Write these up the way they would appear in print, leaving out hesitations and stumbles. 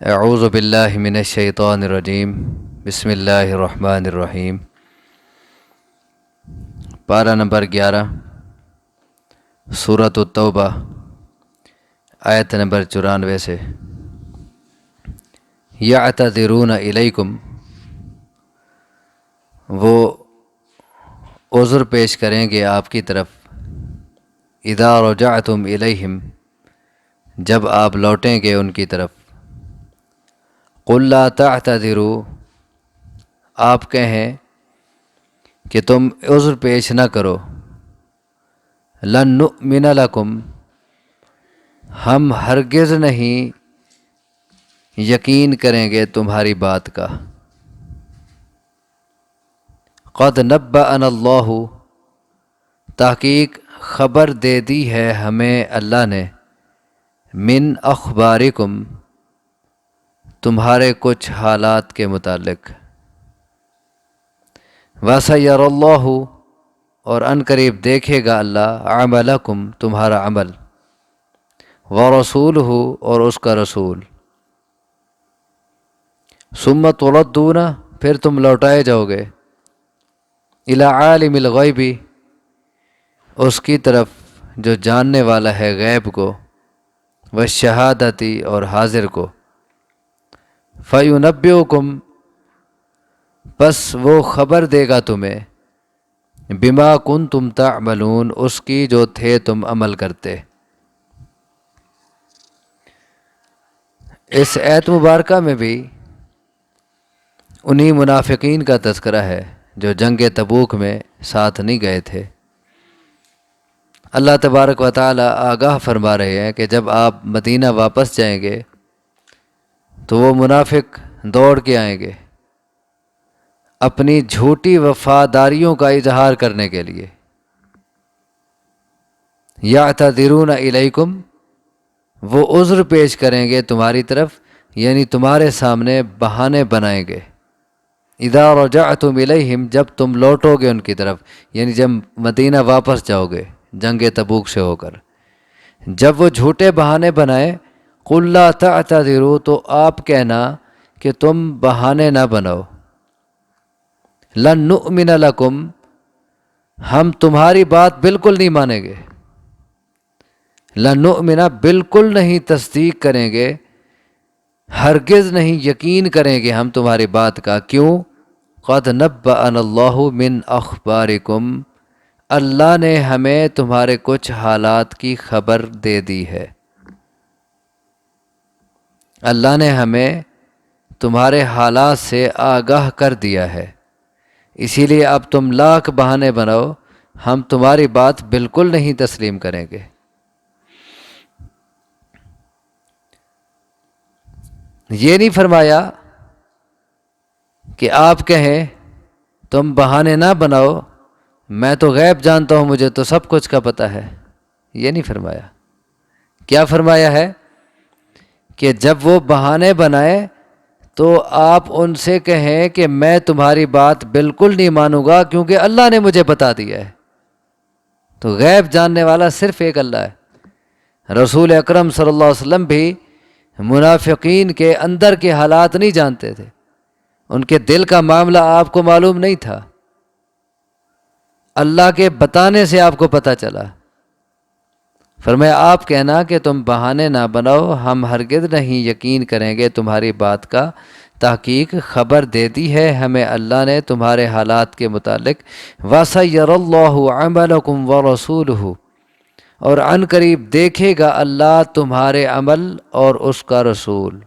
اعوذ باللہ من الشیطان الرجیم بسم اللہ الرحمن الرحیم۔ پارہ نمبر 11، سورۃ التوبہ، آیت نمبر 94 سے۔ یعتذرون الیکم، وہ عذر پیش کریں گے آپ کی طرف، اذا رجعتم الیہم، جب آپ لوٹیں گے ان کی طرف۔ قل لا تعتذروا، آپ کہیں کہ تم عذر پیش نہ کرو۔ لن نؤمن لکم، ہم ہرگز نہیں یقین کریں گے تمہاری بات کا۔ قد نبأنا اللہ، تحقیق خبر دے دی ہے ہمیں اللہ نے، من اخبارکم، تمہارے کچھ حالات کے متعلق۔ وَسَيَرَ اللَّهُ، اور ان قریب دیکھے گا اللہ، عملکم، تمہارا عمل، وَرَسُولُهُ، اور اس کا رسول۔ ثُمَّ تُرَدُّونَ، پھر تم لوٹائے جاؤ گے، إِلَى عَالِمِ الْغَيْبِ، اس کی طرف جو جاننے والا ہے غیب کو، وَالشَّهَادَةِ، اور حاضر کو۔ فَيُنَبِّئُكُم، پس وہ خبر دے گا تمہیں، بما کنتم تعملون، اس کی جو تھے تم عمل کرتے۔ اس آیت مبارکہ میں بھی انہی منافقین کا تذکرہ ہے جو جنگ تبوک میں ساتھ نہیں گئے تھے۔ اللہ تبارک و تعالی آگاہ فرما رہے ہیں کہ جب آپ مدینہ واپس جائیں گے تو وہ منافق دوڑ کے آئیں گے اپنی جھوٹی وفاداریوں کا اظہار کرنے کے لیے۔ یعتذرون الیکم، وہ عذر پیش کریں گے تمہاری طرف، یعنی تمہارے سامنے بہانے بنائیں گے۔ اذا رجعتم الیہم، جب تم لوٹو گے ان کی طرف، یعنی جب مدینہ واپس جاؤ گے جنگ تبوک سے ہو کر۔ جب وہ جھوٹے بہانے بنائیں، قل لا تعتذروا، تو آپ کہنا کہ تم بہانے نہ بناؤ۔ لن نؤمن لکم، ہم تمہاری بات بالکل نہیں مانیں گے۔ لن نؤمن، بالکل نہیں تصدیق کریں گے، ہرگز نہیں یقین کریں گے ہم تمہاری بات کا۔ کیوں؟ قد نبأنا اللہ من اخبارکم، اللہ نے ہمیں تمہارے کچھ حالات کی خبر دے دی ہے۔ اللہ نے ہمیں تمہارے حالات سے آگاہ کر دیا ہے، اسی لیے اب تم لاکھ بہانے بناؤ، ہم تمہاری بات بالکل نہیں تسلیم کریں گے۔ یہ نہیں فرمایا کہ آپ کہیں تم بہانے نہ بناؤ، میں تو غیب جانتا ہوں، مجھے تو سب کچھ کا پتہ ہے، یہ نہیں فرمایا۔ کیا فرمایا ہے کہ جب وہ بہانے بنائے تو آپ ان سے کہیں کہ میں تمہاری بات بالکل نہیں مانوں گا کیونکہ اللہ نے مجھے بتا دیا ہے۔ تو غیب جاننے والا صرف ایک اللہ ہے۔ رسول اکرم صلی اللہ علیہ وسلم بھی منافقین کے اندر کے حالات نہیں جانتے تھے، ان کے دل کا معاملہ آپ کو معلوم نہیں تھا، اللہ کے بتانے سے آپ کو پتہ چلا۔ فرمایا آپ کہنا کہ تم بہانے نہ بناؤ، ہم ہرگز نہیں یقین کریں گے تمہاری بات کا، تحقیق خبر دے دی ہے ہمیں اللہ نے تمہارے حالات کے متعلق۔ وَسَيَرَ اللَّهُ عَمَلَكُمْ وَرَسُولُهُ، اور عن قریب دیکھے گا اللہ تمہارے عمل اور اس کا رسول۔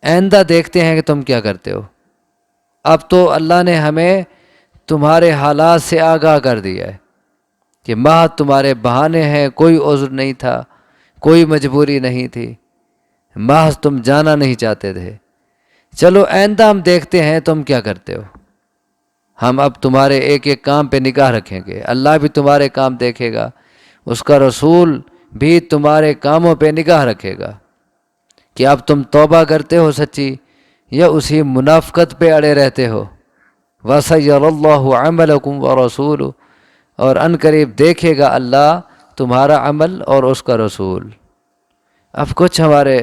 آئندہ دیکھتے ہیں کہ تم کیا کرتے ہو، اب تو اللہ نے ہمیں تمہارے حالات سے آگاہ کر دیا ہے کہ محض تمہارے بہانے ہیں، کوئی عذر نہیں تھا، کوئی مجبوری نہیں تھی، محض تم جانا نہیں چاہتے تھے۔ چلو آئندہ ہم دیکھتے ہیں تم کیا کرتے ہو، ہم اب تمہارے ایک ایک کام پہ نگاہ رکھیں گے، اللہ بھی تمہارے کام دیکھے گا، اس کا رسول بھی تمہارے کاموں پہ نگاہ رکھے گا کہ اب تم توبہ کرتے ہو سچی یا اسی منافقت پہ اڑے رہتے ہو۔ وَسَيَرَ اللَّهُ عَمَلَكُمْ وَرَسُولُهُ، اور ان قریب دیکھے گا اللہ تمہارا عمل اور اس کا رسول۔ اب کچھ ہمارے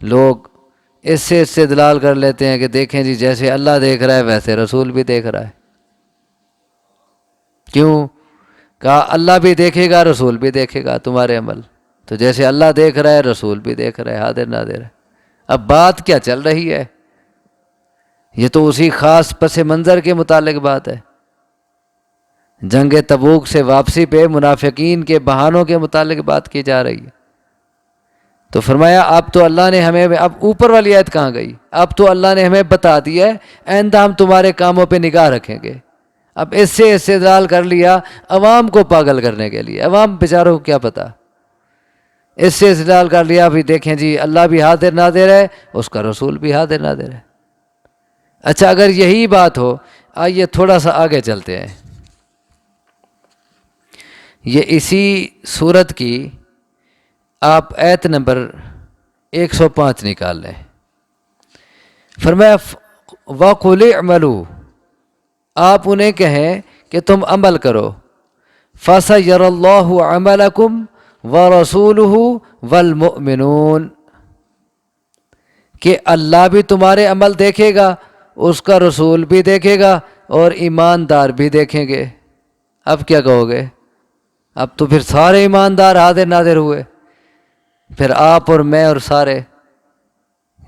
لوگ اس سے استدلال کر لیتے ہیں کہ دیکھیں جی جیسے اللہ دیکھ رہا ہے ویسے رسول بھی دیکھ رہا ہے. کیوں؟ کہا اللہ بھی دیکھے گا رسول بھی دیکھے گا تمہارے عمل. تو جیسے اللہ دیکھ رہا ہے رسول بھی دیکھ رہا ہے، حاضر ناظر ہے. اب بات کیا چل رہی ہے؟ یہ تو اسی خاص پس منظر کے متعلق بات ہے. جنگ تبوک سے واپسی پہ منافقین کے بہانوں کے متعلق بات کی جا رہی ہے. تو فرمایا اب تو اللہ نے ہمیں، اب اوپر والی آیت کہاں گئی؟ اب تو اللہ نے ہمیں بتا دیا ہے آئندہ ہم تمہارے کاموں پہ نگاہ رکھیں گے. اب اس سے استدلال کر لیا عوام کو پاگل کرنے کے لیے. عوام بیچاروں کو کیا پتا، اس سے استدلال کر لیا بھی دیکھیں جی اللہ بھی حاضر ناظر ہے، اس کا رسول بھی حاضر ناظر ہے. اچھا اگر یہی بات ہو، آئیے تھوڑا سا آگے چلتے ہیں. یہ اسی سورت کی آپ آیت نمبر 105 نکال لیں. فرمایا وَقُلِ اعْمَلُوا، آپ انہیں کہیں کہ تم عمل کرو. فَسَيَرَ اللَّهُ عَمَلَكُمْ وَرَسُولُهُ وَالْمُؤْمِنُونَ، کہ اللہ بھی تمہارے عمل دیکھے گا، اس کا رسول بھی دیکھے گا، اور ایماندار بھی دیکھیں گے. اب کیا کہو گے؟ اب تو پھر سارے ایماندار حاضر ناظر ہوئے، پھر آپ اور میں اور سارے.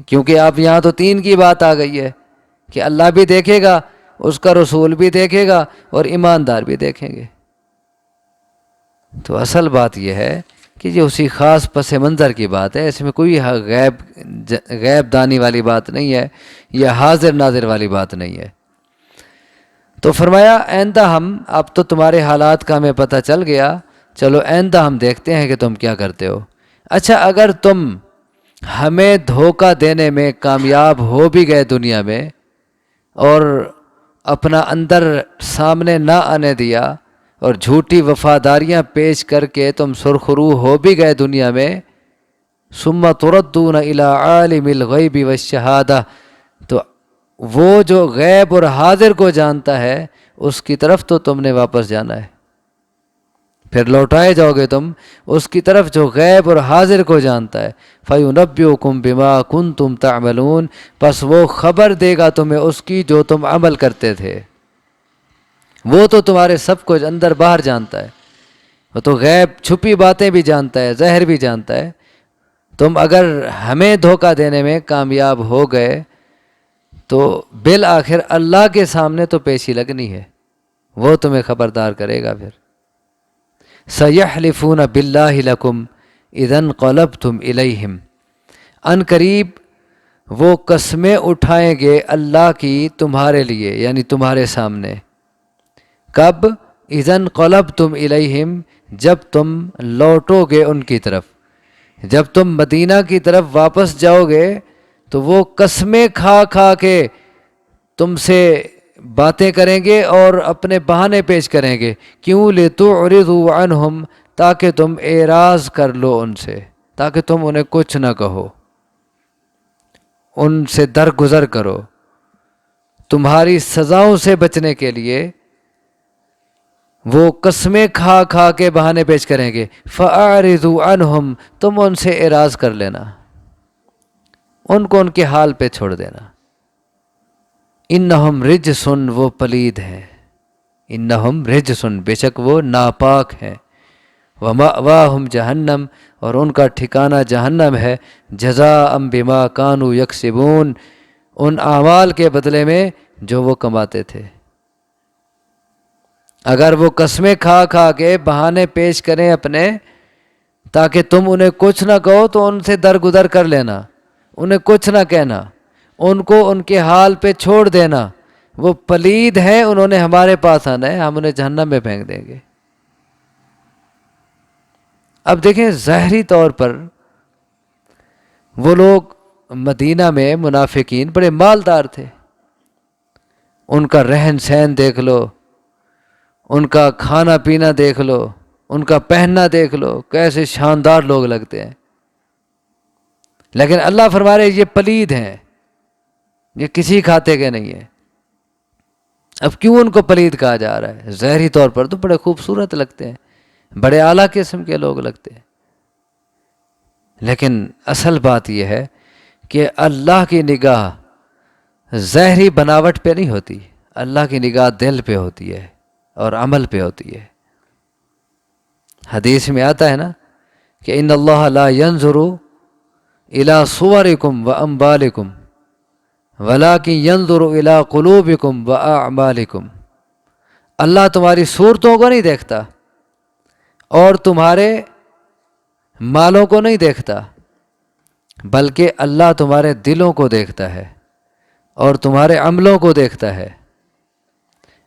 کیونکہ آپ یہاں تو تین کی بات آ گئی ہے کہ اللہ بھی دیکھے گا، اس کا رسول بھی دیکھے گا، اور ایماندار بھی دیکھیں گے. تو اصل بات یہ ہے کہ یہ اسی خاص پس منظر کی بات ہے، اس میں کوئی غیب دانی والی بات نہیں ہے، یا حاضر ناظر والی بات نہیں ہے. تو فرمایا آئندہ ہم، اب تو تمہارے حالات کا ہمیں پتہ چل گیا، چلو آئندہ ہم دیکھتے ہیں کہ تم کیا کرتے ہو. اچھا اگر تم ہمیں دھوکہ دینے میں کامیاب ہو بھی گئے دنیا میں، اور اپنا اندر سامنے نہ آنے دیا، اور جھوٹی وفاداریاں پیش کر کے تم سرخرو ہو بھی گئے دنیا میں، ثم تردون الی عالم الغیب والشہادہ، تو وہ جو غیب اور حاضر کو جانتا ہے اس کی طرف تو تم نے واپس جانا ہے. پھر لوٹائے جاؤ گے تم اس کی طرف جو غیب اور حاضر کو جانتا ہے. فَيُنَبِّئُكُم بِمَا كُنتُمْ تَعْمَلُونَ، پس وہ خبر دے گا تمہیں اس کی جو تم عمل کرتے تھے. وہ تو تمہارے سب کچھ اندر باہر جانتا ہے، وہ تو غیب چھپی باتیں بھی جانتا ہے، ظاہر بھی جانتا ہے. تم اگر ہمیں دھوکہ دینے میں کامیاب ہو گئے تو بالآخر اللہ کے سامنے تو پیشی لگنی ہے، وہ تمہیں خبردار کرے گا. پھر سَيَحْلِفُونَ بِاللَّهِ لَكُمْ إِذَا انقلبتم إِلَيْهِمْ، ان قریب وہ قسمیں اٹھائیں گے اللہ کی تمہارے لیے، یعنی تمہارے سامنے. کب؟ اذا انقلبتم الیہم، جب تم لوٹو گے ان کی طرف، جب تم مدینہ کی طرف واپس جاؤ گے تو وہ قسمیں کھا کھا کے تم سے باتیں کریں گے اور اپنے بہانے پیش کریں گے. کیوں؟ لتعرضوا عنہم، تاکہ تم اعراض کر لو ان سے، تاکہ تم انہیں کچھ نہ کہو، ان سے درگزر کرو. تمہاری سزاؤں سے بچنے کے لیے وہ قسمیں کھا کھا کے بہانے پیش کریں گے. فَأَعْرِضُوا عَنْهُمْ، تم ان سے اعراض کر لینا، ان کو ان کے حال پہ چھوڑ دینا. اِنَّهُمْ رِجْسٌ، وہ پلید ہیں. اِنَّهُمْ رِجْسٌ، بے شک وہ ناپاک ہیں. وَمَأْوَاهُمْ جَهَنَّمْ، اور ان کا ٹھکانہ جہنم ہے. جَزَاءً بِمَا كَانُوا يَكْسِبُونَ، ان اعمال کے بدلے میں جو وہ کماتے تھے. اگر وہ قسمیں کھا کھا کے بہانے پیش کریں اپنے تاکہ تم انہیں کچھ نہ کہو، تو ان سے درگزر کر لینا، انہیں کچھ نہ کہنا، ان کو ان کے حال پہ چھوڑ دینا. وہ پلید ہیں، انہوں نے ہمارے پاس آنا ہے، ہم انہیں جہنم میں پھینک دیں گے. اب دیکھیں ظاہری طور پر وہ لوگ مدینہ میں منافقین بڑے مالدار تھے. ان کا رہن سہن دیکھ لو، ان کا کھانا پینا دیکھ لو، ان کا پہننا دیکھ لو، کیسے شاندار لوگ لگتے ہیں. لیکن اللہ فرما رہے یہ پلید ہیں، یہ کسی کھاتے کے نہیں ہیں. اب کیوں ان کو پلید کہا جا رہا ہے؟ ظاہری طور پر تو بڑے خوبصورت لگتے ہیں، بڑے اعلیٰ قسم کے لوگ لگتے ہیں، لیکن اصل بات یہ ہے کہ اللہ کی نگاہ ظاہری بناوٹ پہ نہیں ہوتی، اللہ کی نگاہ دل پہ ہوتی ہے اور عمل پہ ہوتی ہے۔ حدیث میں آتا ہے نا کہ ان اللہ لا ينظر الى صورکم واموالکم ولکن ينظر الى قلوبکم واعمالکم، اللہ تمہاری صورتوں کو نہیں دیکھتا اور تمہارے مالوں کو نہیں دیکھتا، بلکہ اللہ تمہارے دلوں کو دیکھتا ہے اور تمہارے عملوں کو دیکھتا ہے۔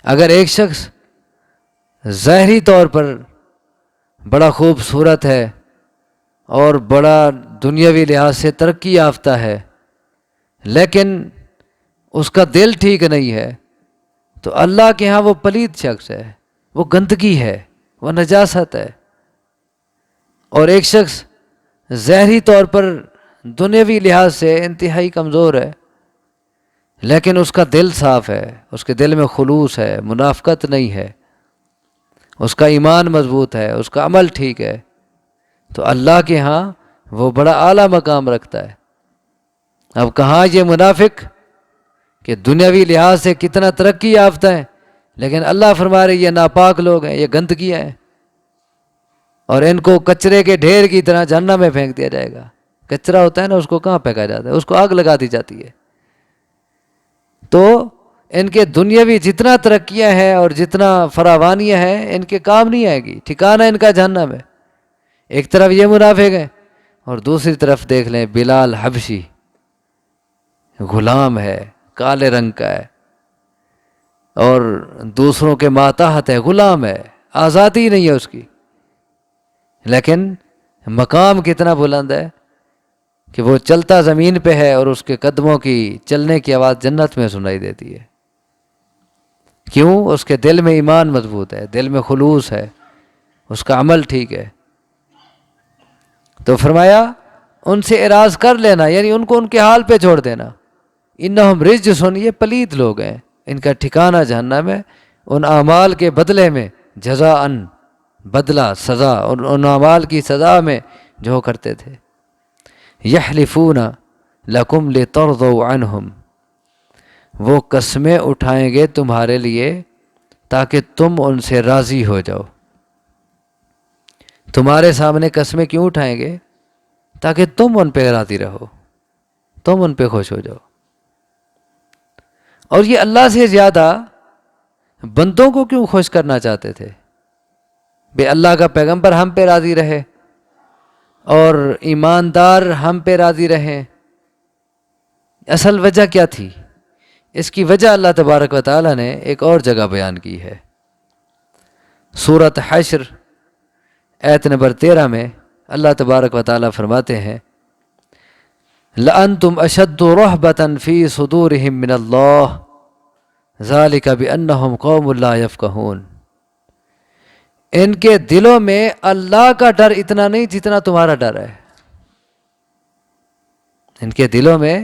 اگر ایک شخص ظاہری طور پر بڑا خوبصورت ہے اور بڑا دنیاوی لحاظ سے ترقی یافتہ ہے، لیکن اس کا دل ٹھیک نہیں ہے، تو اللہ کے ہاں وہ پلید شخص ہے، وہ گندگی ہے، وہ نجاست ہے۔ اور ایک شخص ظاہری طور پر دنیاوی لحاظ سے انتہائی کمزور ہے، لیکن اس کا دل صاف ہے، اس کے دل میں خلوص ہے، منافقت نہیں ہے، اس کا ایمان مضبوط ہے، اس کا عمل ٹھیک ہے، تو اللہ کے ہاں وہ بڑا اعلیٰ مقام رکھتا ہے۔ اب کہاں یہ منافق کہ دنیاوی لحاظ سے کتنا ترقی یافتہ ہے، لیکن اللہ فرما رہے یہ ناپاک لوگ ہیں، یہ گندگیاں ہیں، اور ان کو کچرے کے ڈھیر کی طرح جہنم میں پھینک دیا جائے گا۔ کچرا ہوتا ہے نا، اس کو کہاں پھینکا جاتا ہے؟ اس کو آگ لگا دی جاتی ہے۔ تو ان کے دنیاوی جتنا ترقیاں ہیں اور جتنا فراوانیاں ہیں، ان کے کام نہیں آئے گی، ٹھکانہ ان کا جہنم ہے۔ ایک طرف یہ منافق ہیں اور دوسری طرف دیکھ لیں بلال حبشی، غلام ہے، کالے رنگ کا ہے اور دوسروں کے ماتحت ہے، غلام ہے، آزادی نہیں ہے اس کی، لیکن مقام کتنا بلند ہے کہ وہ چلتا زمین پہ ہے اور اس کے قدموں کی چلنے کی آواز جنت میں سنائی دیتی ہے۔ کیوں؟ اس کے دل میں ایمان مضبوط ہے، دل میں خلوص ہے، اس کا عمل ٹھیک ہے۔ تو فرمایا ان سے اعراض کر لینا، یعنی ان کو ان کے حال پہ چھوڑ دینا۔ انہم رجسن، یہ پلید لوگ ہیں، ان کا ٹھکانہ جہنم ہے، ان اعمال کے بدلے میں جزاءً، بدلہ، سزا، اور ان اعمال کی سزا میں جو کرتے تھے۔ یحلفون لکم لترضوا عنہم، وہ قسمیں اٹھائیں گے تمہارے لیے تاکہ تم ان سے راضی ہو جاؤ۔ تمہارے سامنے قسمیں کیوں اٹھائیں گے؟ تاکہ تم ان پہ راضی رہو، تم ان پہ خوش ہو جاؤ۔ اور یہ اللہ سے زیادہ بندوں کو کیوں خوش کرنا چاہتے تھے؟ بے اللہ کا پیغمبر ہم پہ راضی رہے اور ایماندار ہم پہ راضی رہیں۔ اصل وجہ کیا تھی؟ اس کی وجہ اللہ تبارک و تعالیٰ نے ایک اور جگہ بیان کی ہے۔ سورۃ حشر آیت نمبر 13 میں اللہ تبارک و تعالیٰ فرماتے ہیں لَأَنْتُمْ أَشَدُّ رَهْبَةً فِي صُدُورِهِم مِّنَ اللَّهِ ذَلِكَ بِأَنَّهُمْ قَوْمٌ لَا يَفْقَهُونَ، ان کے دلوں میں اللہ کا ڈر اتنا نہیں جتنا تمہارا ڈر ہے۔ ان کے دلوں میں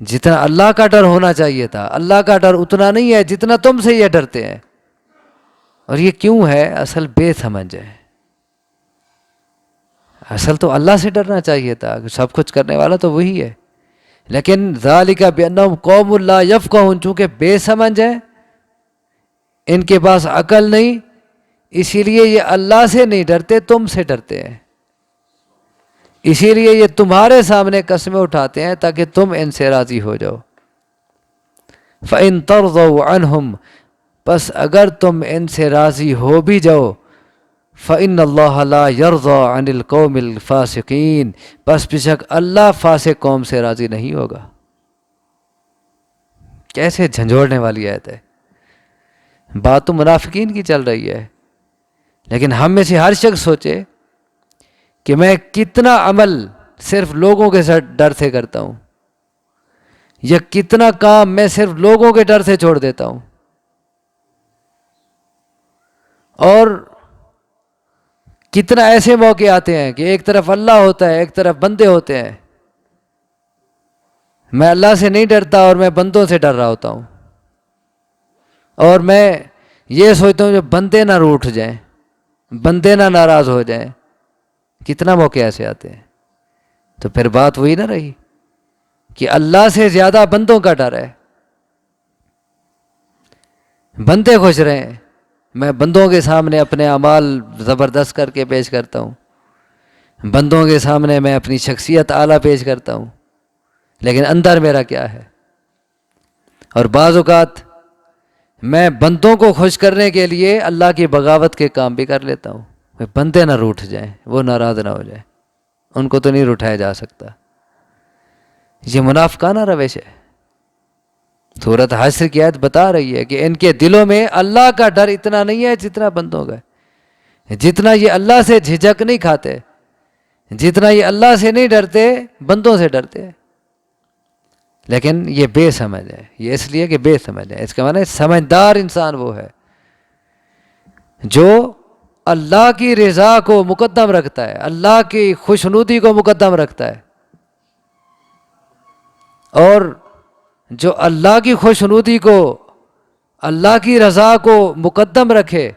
جتنا اللہ کا ڈر ہونا چاہیے تھا، اللہ کا ڈر اتنا نہیں ہے جتنا تم سے یہ ڈرتے ہیں۔ اور یہ کیوں ہے؟ اصل بے سمجھ ہے۔ اصل تو اللہ سے ڈرنا چاہیے تھا، سب کچھ کرنے والا تو وہی ہے، لیکن ذالک بانہم قوم لا یفقہون، چونکہ بے سمجھ ہے، ان کے پاس عقل نہیں، اسی لیے یہ اللہ سے نہیں ڈرتے، تم سے ڈرتے ہیں۔ اسی لیے یہ تمہارے سامنے قسمیں اٹھاتے ہیں تاکہ تم ان سے راضی ہو جاؤ۔ فَإِن تَرْضَوْا عَنْهُمْ، پس اگر تم ان سے راضی ہو بھی جاؤ، فَإِنَّ اللَّهَ لَا يَرْضَى عَنِ الْقَوْمِ الْفَاسِقِينَ، پس بے شک اللہ فاسق قوم سے راضی نہیں ہوگا۔ کیسے جھنجھوڑنے والی آیت ہے۔ بات تو منافقین کی چل رہی ہے، لیکن ہم میں سے ہر شخص سوچے کہ میں کتنا عمل صرف لوگوں کے ڈر سے کرتا ہوں، یا کتنا کام میں صرف لوگوں کے ڈر سے چھوڑ دیتا ہوں، اور کتنا ایسے موقع آتے ہیں کہ ایک طرف اللہ ہوتا ہے، ایک طرف بندے ہوتے ہیں، میں اللہ سے نہیں ڈرتا اور میں بندوں سے ڈر رہا ہوتا ہوں، اور میں یہ سوچتا ہوں جو بندے نہ روٹھ جائیں، بندے نہ ناراض ہو جائیں۔ کتنا موقع ایسے آتے ہیں۔ تو پھر بات وہی نہ رہی کہ اللہ سے زیادہ بندوں کا ڈر ہے. بندے خوش رہیں، میں بندوں کے سامنے اپنے اعمال زبردست کر کے پیش کرتا ہوں، بندوں کے سامنے میں اپنی شخصیت اعلیٰ پیش کرتا ہوں، لیکن اندر میرا کیا ہے. اور بعض اوقات میں بندوں کو خوش کرنے کے لیے اللہ کی بغاوت کے کام بھی کر لیتا ہوں. بندے نہ روٹھ جائیں، وہ ناراض نہ ہو جائیں، ان کو تو نہیں روٹھایا جا سکتا. یہ منافقانہ روش ہے. سورۃ حشر کی آیت بتا رہی ہے کہ ان کے دلوں میں اللہ کا ڈر اتنا نہیں ہے جتنا بندوں کا ہے. جتنا یہ اللہ سے جھجک نہیں کھاتے، جتنا یہ اللہ سے نہیں ڈرتے، بندوں سے ڈرتے ہیں. لیکن یہ بے سمجھ ہے. یہ اس لیے کہ بے سمجھ ہے. اس کا معنی ہے سمجھدار انسان وہ ہے جو اللہ کی رضا کو مقدم رکھتا ہے، اللہ کی خوشنودی کو مقدم رکھتا ہے. اور جو اللہ کی خوشنودی کو، اللہ کی رضا کو مقدم رکھے،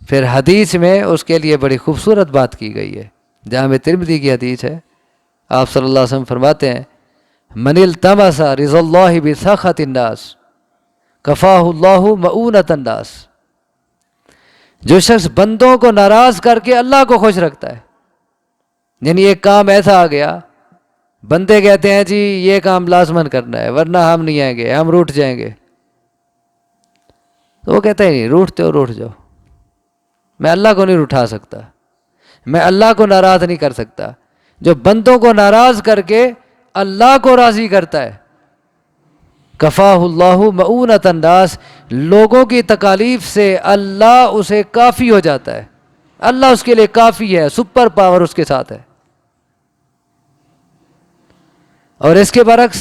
پھر حدیث میں اس کے لیے بڑی خوبصورت بات کی گئی ہے. جامع ترمذی کی حدیث ہے. آپ صلی اللہ علیہ وسلم فرماتے ہیں من التمس رضا اللہ بسخط الناس کفاہ اللہ مؤونۃ الناس. جو شخص بندوں کو ناراض کر کے اللہ کو خوش رکھتا ہے، یعنی ایک کام ایسا آ گیا، بندے کہتے ہیں جی یہ کام لازماً کرنا ہے ورنہ ہم نہیں آئیں گے، ہم روٹھ جائیں گے، تو وہ کہتا ہے نہیں، روٹھتے ہو روٹھ جاؤ، میں اللہ کو نہیں روٹھا سکتا، میں اللہ کو ناراض نہیں کر سکتا. جو بندوں کو ناراض کر کے اللہ کو راضی کرتا ہے، کفاہ اللہ مؤونۃ الناس، لوگوں کی تکالیف سے اللہ اسے کافی ہو جاتا ہے. اللہ اس کے لیے کافی ہے، سپر پاور اس کے ساتھ ہے. اور اس کے برعکس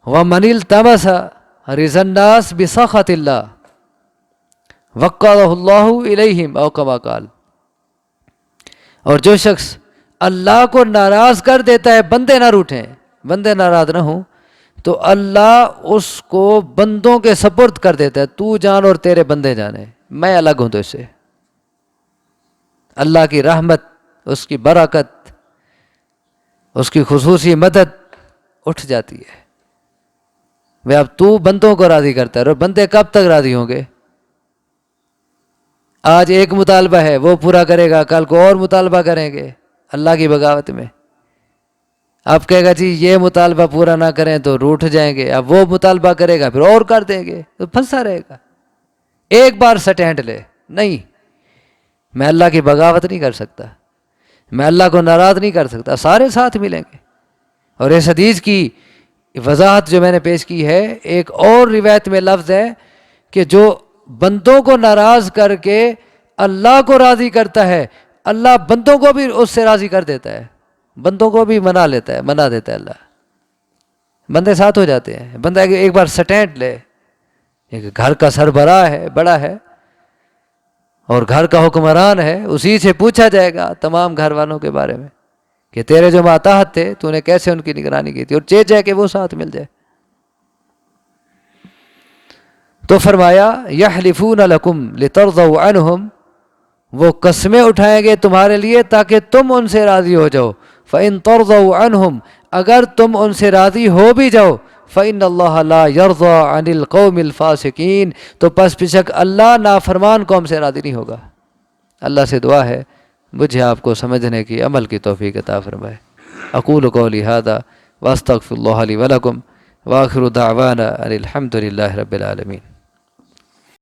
وَمَنِ الْتَمَسَ رِضَى النَّاسِ بِسَخَطِ اللَّهِ وَقَّرَهُ اللَّهُ إِلَيْهِمْ أَوْ كَمَا قَالَ. اور جو شخص اللہ کو ناراض کر دیتا ہے، بندے نہ روٹھیں، بندے ناراض نہ ہوں، تو اللہ اس کو بندوں کے سپرد کر دیتا ہے. تو جان اور تیرے بندے جانے، میں الگ ہوں تو اس سے. اللہ کی رحمت، اس کی برکت، اس کی خصوصی مدد اٹھ جاتی ہے. وہ اب تو بندوں کو راضی کرتا ہے، اور بندے کب تک راضی ہوں گے؟ آج ایک مطالبہ ہے وہ پورا کرے گا، کل کو اور مطالبہ کریں گے اللہ کی بغاوت میں. اب کہے گا جی یہ مطالبہ پورا نہ کریں تو روٹھ جائیں گے، اب وہ مطالبہ کرے گا پھر اور کر دیں گے، تو پھنسا رہے گا. ایک بار سٹینڈ لے، نہیں میں اللہ کی بغاوت نہیں کر سکتا، میں اللہ کو ناراض نہیں کر سکتا، سارے ساتھ ملیں گے. اور اس حدیث کی وضاحت جو میں نے پیش کی ہے، ایک اور روایت میں لفظ ہے کہ جو بندوں کو ناراض کر کے اللہ کو راضی کرتا ہے، اللہ بندوں کو بھی اس سے راضی کر دیتا ہے، بندوں کو بھی منا لیتا ہے، منا دیتا ہے اللہ. بندے ساتھ ہو جاتے ہیں. بندہ ایک بار سٹینڈ لے، ایک گھر کا سربراہ ہے، بڑا ہے اور گھر کا حکمران ہے، اسی سے پوچھا جائے گا تمام گھر والوں کے بارے میں کہ تیرے جو ماتحت تھے تو نے کیسے ان کی نگرانی کی تھی، اور چاہے جائے کہ وہ ساتھ مل جائے. تو فرمایا یحلفون لکم لترضوا عنہم، وہ قسمیں اٹھائیں گے تمہارے لیے تاکہ تم ان سے راضی ہو جاؤ. فإن ترضوا عنہم، اگر تم ان سے راضی ہو بھی جاؤ، فإن اللہ لا يرضى عن القوم الفاسقین، تو پس بشک اللہ نافرمان قوم سے راضی نہیں ہوگا. اللہ سے دعا ہے مجھے آپ کو سمجھنے کی، عمل کی توفیق عطا فرمائے. اقول قولی ھذا واستغفر اللہ لی ولکم، وآخر دعوانا ان الحمد للہ رب العالمین.